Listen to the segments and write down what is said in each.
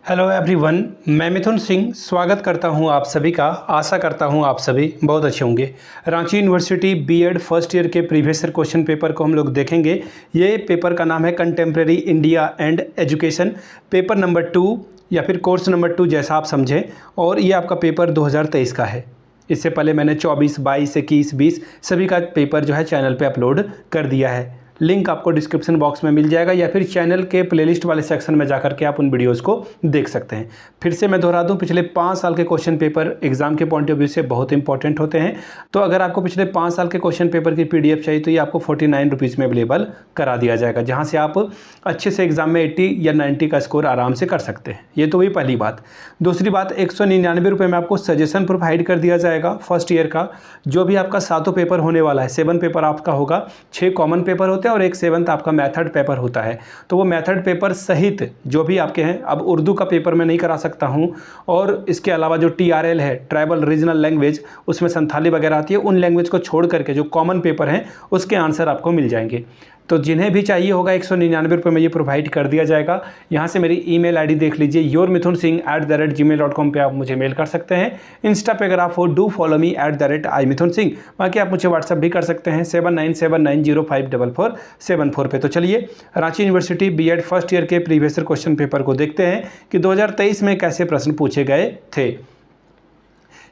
Hello everyone, मैं मिथुन सिंह स्वागत करता हूं आप सभी का। आशा करता हूं आप सभी बहुत अच्छे होंगे। Ranchi University BEd first year के प्रीवियस ईयर क्वेश्चन पेपर को हम लोग देखेंगे। ये पेपर का नाम है contemporary India and education, paper number 2 या फिर कोर्स नंबर 2 जैसा आप समझें। और ये आपका पेपर 2023 का है। इससे पहले मैंने 24, 22, 21, 20 सभी का पेपर जो है चैनल पे अपलोड कर दिया है। लिंक आपको डिस्क्रिप्शन बॉक्स में मिल जाएगा या फिर चैनल के प्लेलिस्ट वाले सेक्शन में जाकर के आप उन वीडियोस को देख सकते हैं। फिर से मैं दोहरा दूं, पिछले 5 साल के क्वेश्चन पेपर एग्जाम के पॉइंट ऑफ व्यू से बहुत इंपॉर्टेंट होते हैं। तो अगर आपको पिछले 5 साल के क्वेश्चन पेपर की पीडीएफ चाहिए तो ये आपको 49 रुपीज़ में अवेलेबल करा दिया जाएगा, जहाँ से आप अच्छे से एग्जाम में 80 या 90 का स्कोर आराम से कर सकते हैं। ये तो वही पहली बात। दूसरी बात, 199 रुपये में आपको सजेशन प्रोवाइड कर दिया जाएगा फर्स्ट ईयर का। जो भी आपका 7 पेपर होने वाला है, 7 पेपर आपका होगा, 6 कॉमन पेपर होते हैं और एक 7th आपका मेथड पेपर होता है। तो वो मेथड पेपर सहित जो भी आपके हैं, अब उर्दू का पेपर मैं नहीं करा सकता हूँ, और इसके अलावा जो TRL है, ट्राइबल रीजनल लैंग्वेज, उसमें संथाली वगैरह आती है, उन लैंग्वेज को छोड़ करके जो कॉमन पेपर हैं उसके आंसर आपको मिल जाएंगे। तो जिन्हें भी चाहिए होगा 199 रुपये में ये प्रोवाइड कर दिया जाएगा। यहाँ से मेरी ईमेल आईडी देख लीजिए, yourmithunsingh@gmail.com पे आप मुझे मेल कर सकते हैं। इंस्टा पे अगर आप हो, डू फॉलो मी @imithunsingh। बाकी आप मुझे व्हाट्सअप भी कर सकते हैं 7979054474 पे। तो चलिए Ranchi University BEd first year के प्रीवियस ईयर क्वेश्चन पेपर को देखते हैं कि 2023 में कैसे प्रश्न पूछे गए थे।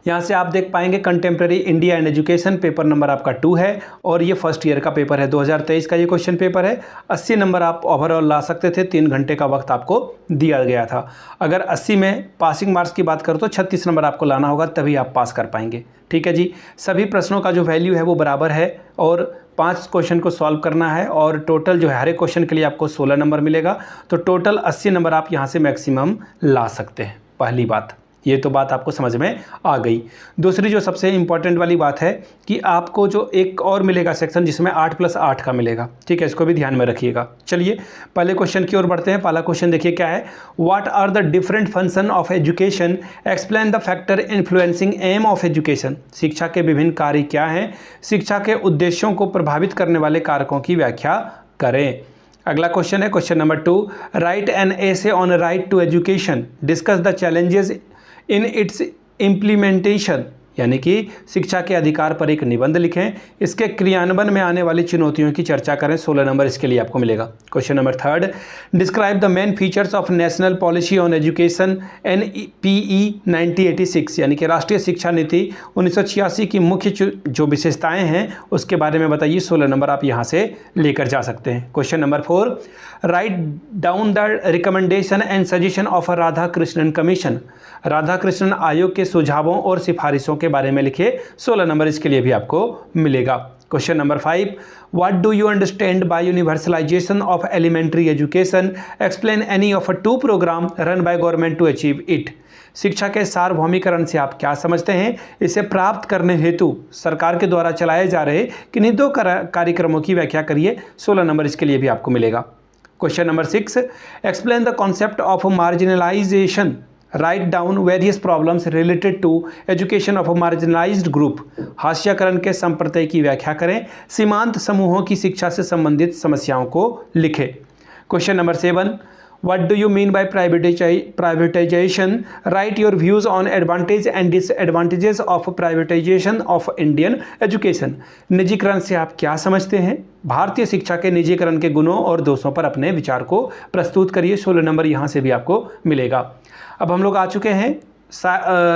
यहाँ से आप देख पाएंगे contemporary India and education, paper number आपका 2 है और ये फर्स्ट ईयर का पेपर है। 2023 का ये क्वेश्चन पेपर है। 80 नंबर आप ओवरऑल ला सकते थे, 3 घंटे का वक्त आपको दिया गया था। अगर 80 में पासिंग मार्क्स की बात करो तो 36 नंबर आपको लाना होगा, तभी आप पास कर पाएंगे। ठीक है जी। सभी प्रश्नों का जो वैल्यू है वो बराबर है और 5 क्वेश्चन को सॉल्व करना है और टोटल जो है हर एक क्वेश्चन के लिए आपको 16 नंबर मिलेगा। तो टोटल 80 नंबर आप यहाँ से मैक्सिमम ला सकते हैं। पहली बात, ये तो बात आपको समझ में आ गई। दूसरी जो सबसे इंपॉर्टेंट वाली बात है कि आपको जो एक और मिलेगा सेक्शन जिसमें 8+8 का मिलेगा। ठीक है, इसको भी ध्यान में रखिएगा। चलिए पहले क्वेश्चन की ओर बढ़ते हैं। पहला क्वेश्चन देखिए क्या है। What are the different function of education, explain the factor influencing aim of education. शिक्षा के विभिन्न कार्य क्या हैं, शिक्षा के उद्देश्यों को प्रभावित करने वाले कारकों की व्याख्या करें। अगला क्वेश्चन है question number 2, write an essay on right to education, discuss the challenges in its implementation. यानी कि शिक्षा के अधिकार पर एक निबंध लिखें, इसके क्रियान्वयन में आने वाली चुनौतियों की चर्चा करें। 16 नंबर इसके लिए आपको मिलेगा। Question number 3, describe the main features of national policy on education NPE 1986, यानी कि राष्ट्रीय शिक्षा नीति 1986 की मुख्य जो विशेषताएं हैं उसके बारे में बताइए। 16 नंबर आप यहाँ से लेकर जा सकते हैं। Question number 4, write down the recommendation and suggestion of Radhakrishnan commission. Radhakrishnan आयोग के सुझावों और सिफारिशों के बारे में लिखिए। 16 नंबर इसके लिए भी आपको मिलेगा। Question number 5, what do you understand by universalisation of elementary education, explain any of 2 programme run by government to achieve it. शिक्षा के सार्वभौमिकरण से आप क्या समझते हैं, इसे प्राप्त करने हेतु सरकार के द्वारा चलाए जा रहे किन्हीं 2 कार्यक्रमों की व्याख्या करिए। 16 नंबर इसके लिए भी आपको मिलेगा। Question number 6, explain the concept of marginalization, write down various problems related to education of marginalized group. हास्यकरण के संप्रत्यय की व्याख्या करें, सीमांत समूहों की शिक्षा से संबंधित समस्याओं को लिखें। Question number 7, what do you mean by privatisation, right your views on advantage and disadvantages of privatisation of Indian education. निजीकरण से आप क्या समझते हैं, भारतीय शिक्षा के निजीकरण के गुणों और दोषों पर अपने विचार को प्रस्तुत करिए। 16 नंबर यहाँ से भी आपको मिलेगा। अब हम लोग आ चुके हैं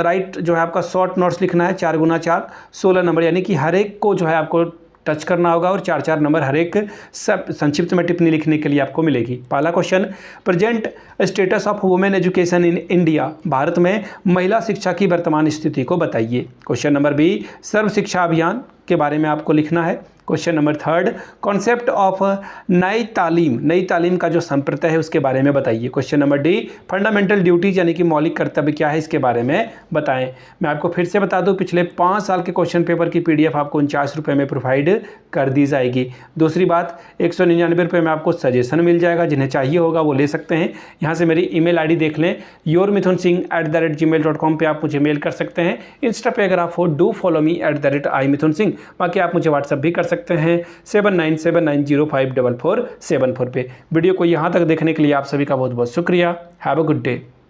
राइट जो है आपका शॉर्ट नोट्स लिखना है 4x4, 16 नंबर, यानी कि हर एक को जो है आपको टच करना होगा और 4-4 नंबर हर एक सब संक्षिप्त में टिप्पणी लिखने के लिए आपको मिलेगी। पहला question, present status of women education in India, Bharat में महिला शिक्षा की वर्तमान स्थिति को बताइए। क्वेश्चन नंबर बी, सर्व शिक्षा अभियान के बारे में आपको लिखना है। क्वेश्चन नंबर 3, कॉन्सेप्ट ऑफ नई तालीम का जो संप्रत्यय है उसके बारे में बताइए। Question number D, fundamental duties यानी कि मौलिक कर्तव्य क्या है इसके बारे में बताएं। मैं आपको फिर से बता दूं, पिछले 5 साल के क्वेश्चन पेपर की पीडीएफ आपको 49 रुपये में प्रोवाइड कर दी जाएगी। दूसरी बात, 199 रुपये में आपको सजेशन मिल जाएगा, जिन्हें चाहिए होगा वो ले सकते हैं। यहाँ से मेरी ईमेल आईडी देख लें, yourmithunsingh@gmail.com पे आप मुझे मेल कर सकते हैं। इंस्टा पे अगर आप हो, डू फॉलो मी @imithunsingh। बाकी आप मुझे व्हाट्सअप भी कर सकते हैं 7979054474 पे। वीडियो को यहाँ तक देखने के लिए आप सभी का बहुत बहुत शुक्रिया। Have a good day.